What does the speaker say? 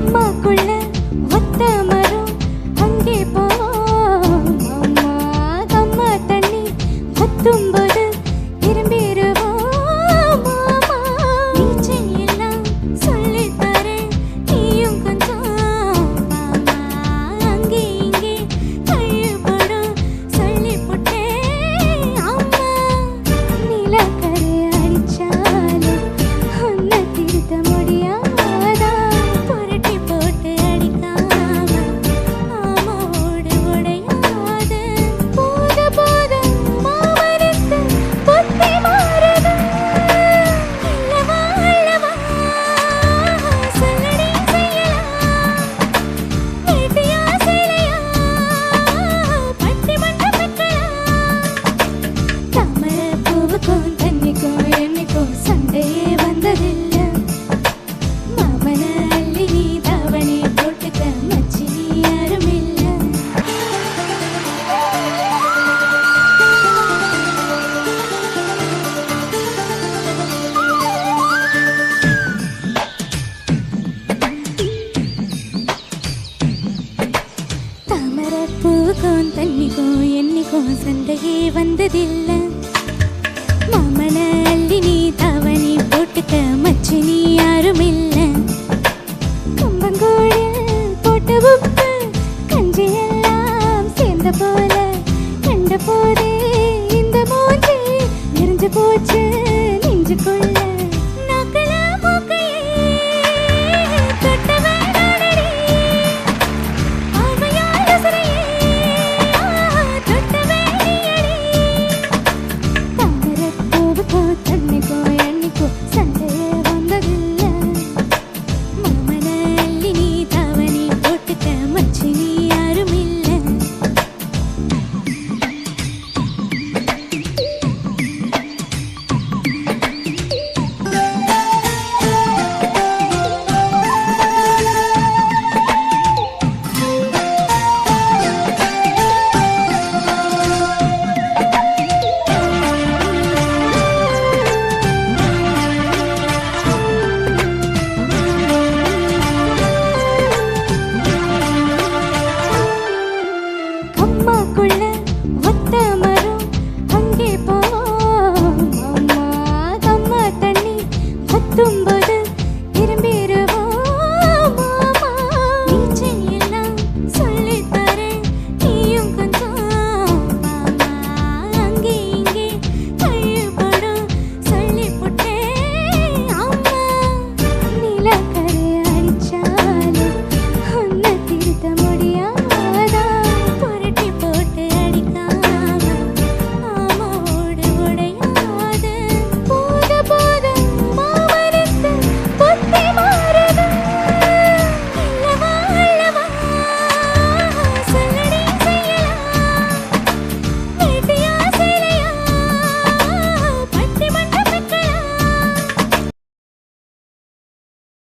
அம்மாக்குள்ள ஒத்த மரம் அங்கே போ அம்மா அம்மா தண்ணி வத்தும்போது திரும்பிடுவோம் மாமா நீச்சல் எல்லாம் சொல்லித் தரேன் நீயும் கொஞ்சம் மாமா அங்கே இங்கே கைப்படும் சொல்லி போட்டேன் அம்மா நிலக்கரை அடிச்சாலும் உன்னை திருத்த முடியாதா புரட்டி போட்டு அடிக்காம ஆமாவோடு உடையாது போத போத மாமனுக்கு புத்தி மாறுது இல்லவா அல்லவா சொல்லடி செய்யலாம் வேட்டியா சேலையா பட்டி மண்டம் வைக்கலாம் தாமரை பூவுக்கும் தண்ணிக்கும் என்னைக்கும் சண்டையே வந்ததில்ல மாமன அள்ளி நீ தாவணி போட்டுக்க மச்சி நீ யாரும் இல்ல தாமரை பூவுக்கும் தண்ணிக்கும் என்னைக்கும் சண்டையே வந்ததில்ல மாமன அள்ளி நீ தாவணி போட்டுக்க மச்சி நீ யாரும் இல்ல